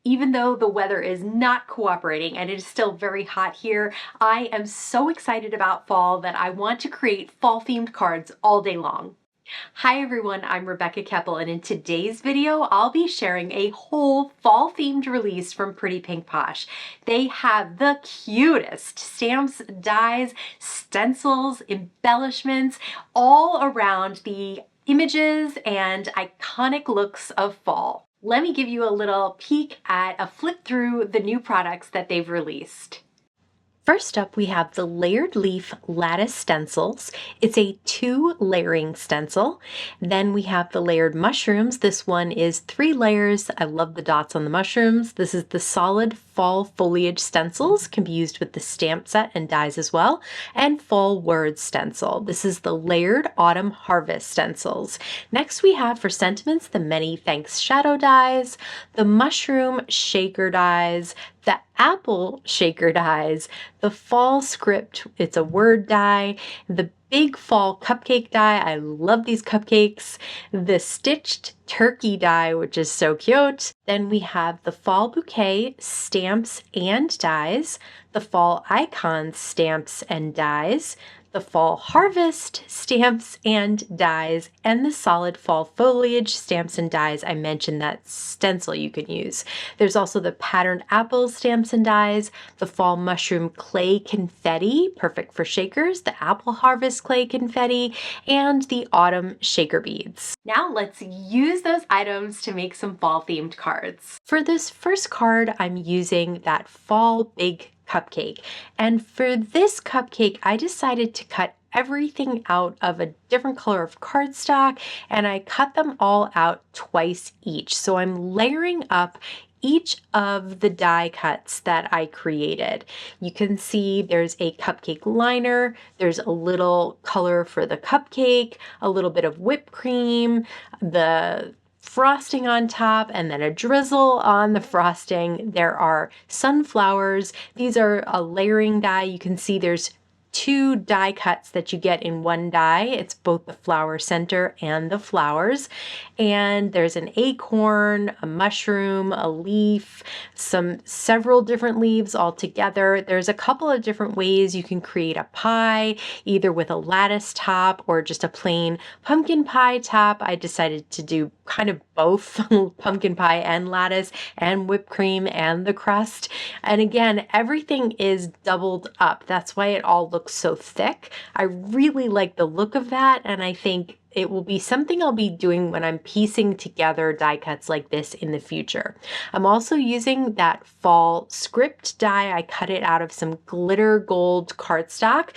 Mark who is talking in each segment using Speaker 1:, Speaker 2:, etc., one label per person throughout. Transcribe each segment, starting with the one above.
Speaker 1: even though the weather is not cooperating and it is still very hot here, I am so excited about fall that I want to create fall themed cards all day long. Hi everyone, I'm Rebecca Keppel, and in today's video, I'll be sharing a whole fall themed release from Pretty Pink Posh. They have the cutest stamps, dies, stencils, embellishments, all around the images and iconic looks of fall. Let me give you a little peek at a flip through the new products that they've released. First up, we have the Layered Leaf Lattice Stencils. It's a 2-layering stencil. Then we have the Layered Mushrooms. This one is 3 layers. I love the dots on the mushrooms. This is the Solid Fall Foliage Stencils. Can be used with the stamp set and dies as well. And Fall Words Stencil. This is the Layered Autumn Harvest Stencils. Next we have for sentiments the Many Thanks Shadow dies, the Mushroom Shaker dies, the Apple Shaker dies, the Fall Script, it's a word die, the Big Fall Cupcake die, I love these cupcakes, the Stitched Turkey die, which is so cute. Then we have the Fall Bouquet stamps and dies, the Fall Icons stamps and dies, the Fall Harvest stamps and dies, and the Solid Fall Foliage stamps and dies. I mentioned that stencil you can use. There's also the Patterned Apple stamps and dies, the Fall Mushroom Clay Confetti, perfect for shakers, the Apple Harvest Clay Confetti, and the Autumn Shaker Beads. Now let's use those items to make some fall themed cards. For this first card, I'm using that Fall Big Cupcake. And for this cupcake, I decided to cut everything out of a different color of cardstock, and I cut them all out twice each. So I'm layering up each of the die cuts that I created. You can see there's a cupcake liner, there's a little color for the cupcake, a little bit of whipped cream, the frosting on top, and then a drizzle on the frosting. There are sunflowers. These are a layering die. You can see there's 2 die cuts that you get in one die. It's both the flower center and the flowers. And there's an acorn, a mushroom, a leaf, several different leaves all together. There's a couple of different ways you can create a pie, either with a lattice top or just a plain pumpkin pie top. I decided to do kind of both, pumpkin pie and lattice and whipped cream and the crust. And again, everything is doubled up. That's why it all looks so thick. I really like the look of that, and I think it will be something I'll be doing when I'm piecing together die cuts like this in the future. I'm also using that Fall Script die. I cut it out of some glitter gold cardstock,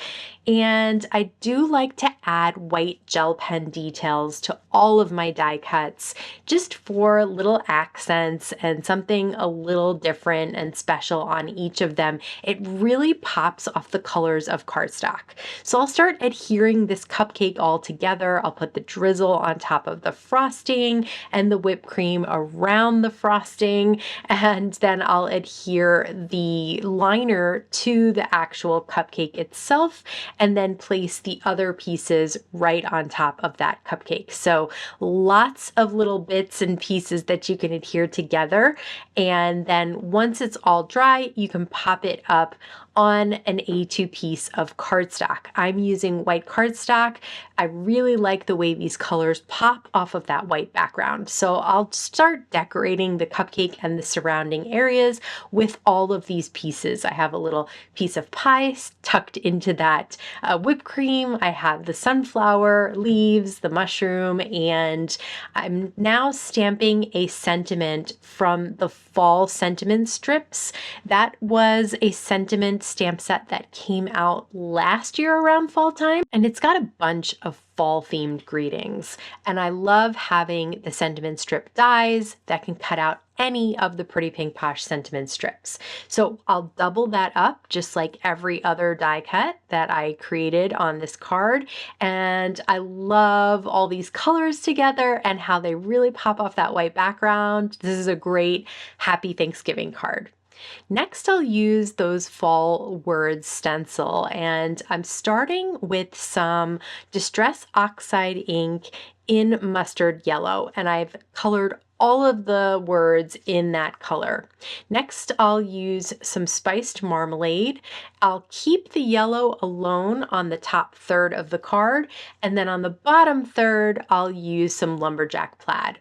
Speaker 1: and I do like to add white gel pen details to all of my die cuts just for little accents and something a little different and special on each of them. It really pops off the colors of cardstock. So I'll start adhering this cupcake all together. I'll put the drizzle on top of the frosting and the whipped cream around the frosting, and then I'll adhere the liner to the actual cupcake itself and then place the other pieces right on top of that cupcake. So lots of little bits and pieces that you can adhere together, and then once it's all dry, you can pop it up on an A2 piece of cardstock. I'm using white cardstock. I really like the way these colors pop off of that white background. So I'll start decorating the cupcake and the surrounding areas with all of these pieces. I have a little piece of pie tucked into that whipped cream. I have the sunflower leaves, the mushroom, and I'm now stamping a sentiment from the fall sentiment strips. That was a sentiment stamp set that came out last year around fall time, and it's got a bunch of fall themed greetings. And I love having the sentiment strip dies that can cut out any of the Pretty Pink Posh sentiment strips. So I'll double that up just like every other die cut that I created on this card. And I love all these colors together and how they really pop off that white background. This is a great Happy Thanksgiving card. Next, I'll use those fall words stencil, and I'm starting with some Distress Oxide ink in mustard yellow, and I've colored all of the words in that color. Next, I'll use some spiced marmalade. I'll keep the yellow alone on the top third of the card, and then on the bottom third, I'll use some lumberjack plaid.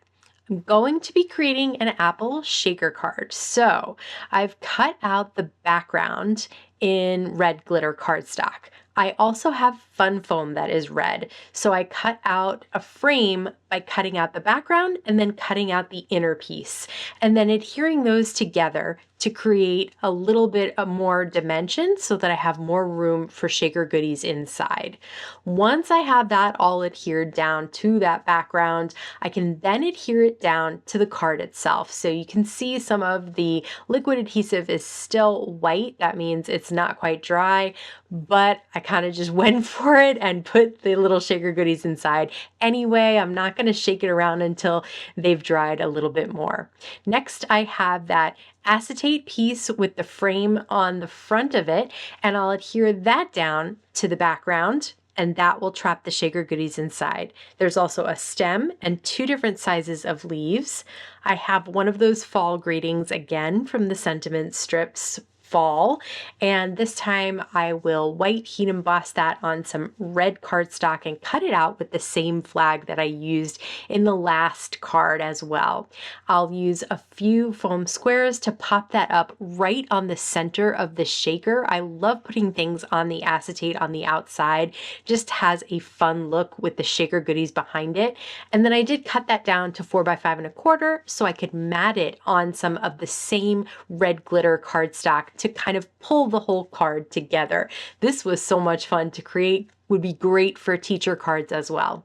Speaker 1: I'm going to be creating an apple shaker card. So I've cut out the background in red glitter cardstock. I also have fun foam that is red. So I cut out a frame by cutting out the background and then cutting out the inner piece, and then adhering those together to create a little bit of more dimension so that I have more room for shaker goodies inside. Once I have that all adhered down to that background, I can then adhere it down to the card itself. So you can see some of the liquid adhesive is still white. That means it's not quite dry, but I kind of just went for it and put the little shaker goodies inside. Anyway, I'm not going to shake it around until they've dried a little bit more. Next, I have that acetate piece with the frame on the front of it, and I'll adhere that down to the background, and that will trap the shaker goodies inside. There's also a stem and 2 different sizes of leaves. I have one of those fall greetings again from the sentiment strips fall, and this time I will white heat emboss that on some red cardstock and cut it out with the same flag that I used in the last card as well. I'll use a few foam squares to pop that up right on the center of the shaker. I love putting things on the acetate on the outside, just has a fun look with the shaker goodies behind it. And then I did cut that down to 4 by 5¼ so I could mat it on some of the same red glitter cardstock to kind of pull the whole card together. This was so much fun to create, would be great for teacher cards as well.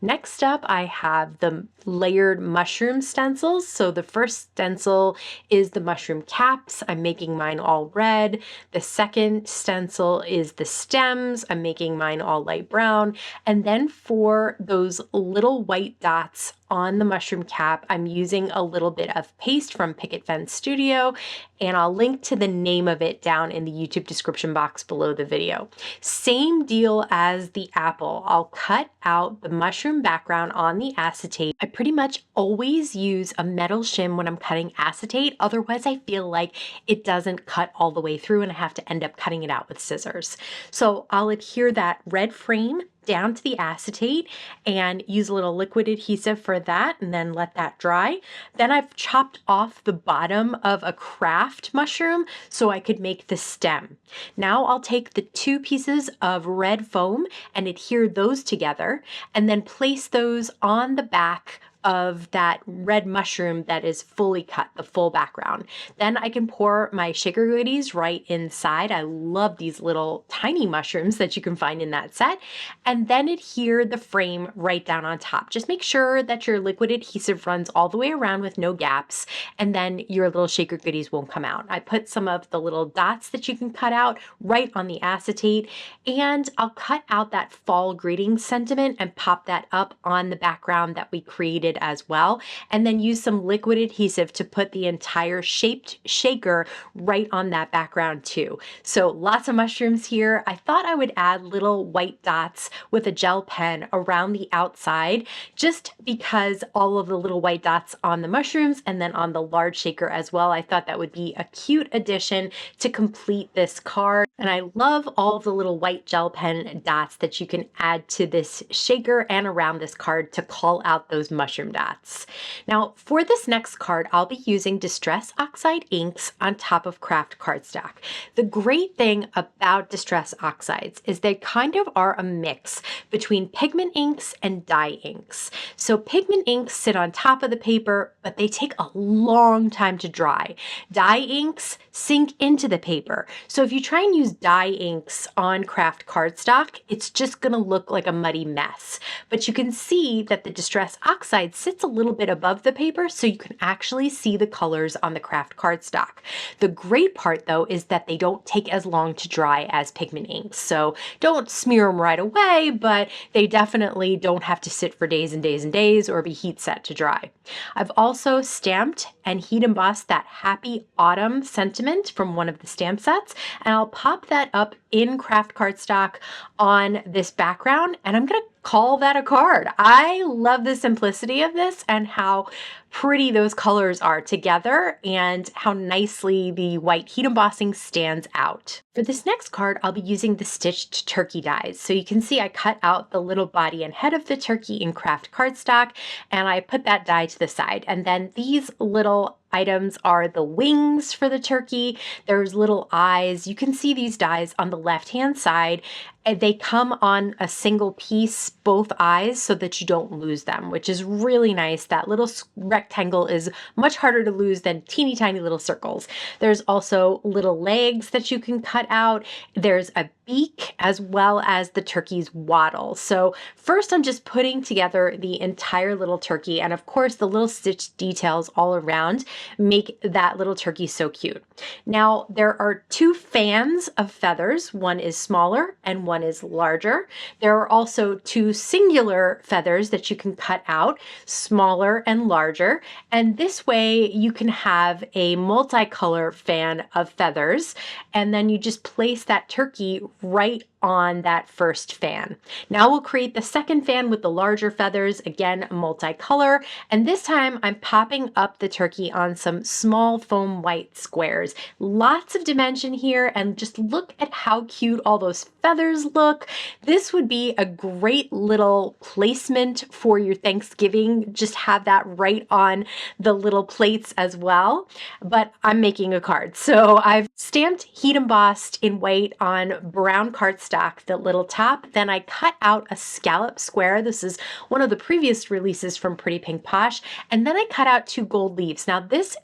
Speaker 1: Next up, I have the layered mushroom stencils. So the first stencil is the mushroom caps. I'm making mine all red. The second stencil is the stems. I'm making mine all light brown. And then for those little white dots on the mushroom cap, I'm using a little bit of paste from Picket Fence Studio, and I'll link to the name of it down in the YouTube description box below the video. Same deal as the apple. I'll cut out the mushroom background on the acetate. I pretty much always use a metal shim when I'm cutting acetate. Otherwise, I feel like it doesn't cut all the way through and I have to end up cutting it out with scissors. So I'll adhere that red frame down to the acetate and use a little liquid adhesive for that and then let that dry. Then I've chopped off the bottom of a craft mushroom so I could make the stem. Now I'll take the 2 pieces of red foam and adhere those together and then place those on the back of that red mushroom that is fully cut, the full background. Then I can pour my shaker goodies right inside. I love these little tiny mushrooms that you can find in that set. And then adhere the frame right down on top. Just make sure that your liquid adhesive runs all the way around with no gaps, and then your little shaker goodies won't come out. I put some of the little dots that you can cut out right on the acetate, and I'll cut out that fall greeting sentiment and pop that up on the background that we created as well, and then use some liquid adhesive to put the entire shaped shaker right on that background too. So lots of mushrooms here. I thought I would add little white dots with a gel pen around the outside, just because all of the little white dots on the mushrooms and then on the large shaker as well. I thought that would be a cute addition to complete this card. And I love all of the little white gel pen dots that you can add to this shaker and around this card to call out those mushroom dots. Now for this next card, I'll be using Distress Oxide inks on top of craft cardstock. The great thing about Distress Oxides is they kind of are a mix between pigment inks and dye inks. So pigment inks sit on top of the paper, but they take a long time to dry. Dye inks sink into the paper. So if you try and use dye inks on craft cardstock, it's just going to look like a muddy mess. But you can see that the Distress Oxide sits a little bit above the paper, so you can actually see the colors on the craft cardstock. The great part though is that they don't take as long to dry as pigment inks. So don't smear them right away, but they definitely don't have to sit for days and days and days or be heat set to dry. I've also stamped and heat embossed that Happy Autumn sentiment from one of the stamp sets, and I'll pop that up in craft cardstock on this background, and I'm going to call that a card. I love the simplicity of this and how pretty those colors are together and how nicely the white heat embossing stands out. For this next card, I'll be using the stitched turkey dies. So you can see I cut out the little body and head of the turkey in craft cardstock, and I put that die to the side. And then these little items are the wings for the turkey. There's little eyes. You can see these dies on the left-hand side, and they come on a single piece, both eyes, so that you don't lose them, which is really nice. That little rectangle is much harder to lose than teeny tiny little circles. There's also little legs that you can cut out. There's a beak as well as the turkey's waddle. So first I'm just putting together the entire little turkey, and of course the little stitch details all around make that little turkey so cute. Now there are two fans of feathers. One is smaller and one is larger. There are also two singular feathers that you can cut out, smaller and larger, and this way you can have a multicolor fan of feathers, and then you just place that turkey right on that first fan. Now we'll create the second fan with the larger feathers, again multicolor, and this time I'm popping up the turkey on some small foam white squares. Lots of dimension here, and just look at how cute all those feathers look. This would be a great little placement for your Thanksgiving. Just have that right on the little plates as well. But I'm making a card, so I've stamped heat embossed in white on brown cardstock the little top. Then I cut out a scallop square. This is one of the previous releases from Pretty Pink Posh. And then I cut out two gold leaves. Now these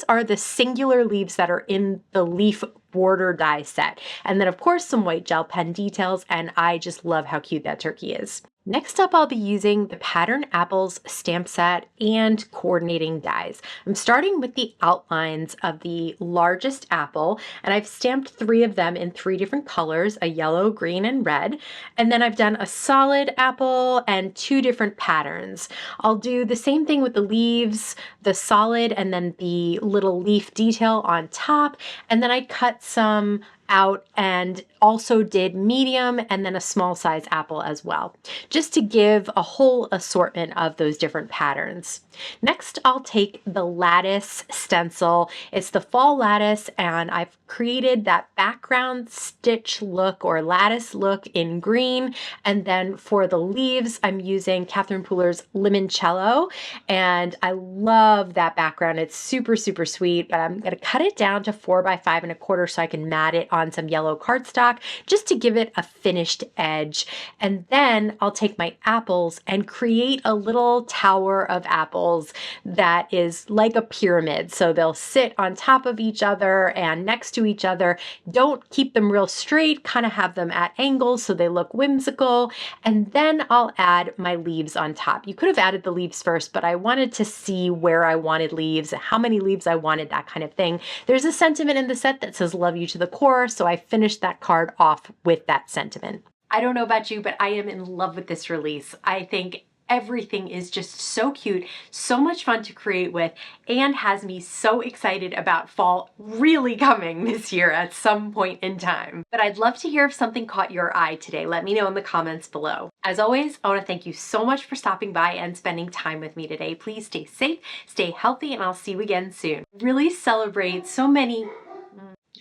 Speaker 1: are the singular leaves that are in the leaf border die set. And then of course some white gel pen details, and I just love how cute that turkey is. Next up, I'll be using the Pattern Apples stamp set and coordinating dies. I'm starting with the outlines of the largest apple, and I've stamped 3 of them in 3 different colors, a yellow, green, and red. And then I've done a solid apple and 2 different patterns. I'll do the same thing with the leaves, the solid, and then the little leaf detail on top. And then I cut some out and also did medium and then a small size apple as well, just to give a whole assortment of those different patterns. Next, I'll take the lattice stencil. It's the fall lattice, and I've created that background stitch look or lattice look in green. And then for the leaves, I'm using Catherine Pooler's Limoncello, and I love that background. It's super, super sweet, but I'm gonna cut it down to 4 by 5 1/4 so I can mat it on some yellow cardstock just to give it a finished edge. And then I'll take my apples and create a little tower of apples that is like a pyramid. So they'll sit on top of each other and next to each other. Don't keep them real straight, kind of have them at angles so they look whimsical. And then I'll add my leaves on top. You could have added the leaves first, but I wanted to see where I wanted leaves, how many leaves I wanted, that kind of thing. There's a sentiment in the set that says love you to the core, so I finished that card off with that sentiment. I don't know about you, but I am in love with this release. I think everything is just so cute, so much fun to create with, and has me so excited about fall really coming this year at some point in time. But I'd love to hear if something caught your eye today. Let me know in the comments below. As always, I want to thank you so much for stopping by and spending time with me today. Please stay safe, stay healthy, and I'll see you again soon. Really celebrate so many...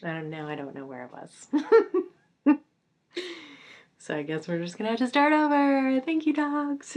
Speaker 1: I don't know where I was. So I guess we're just gonna have to start over. Thank you, dogs.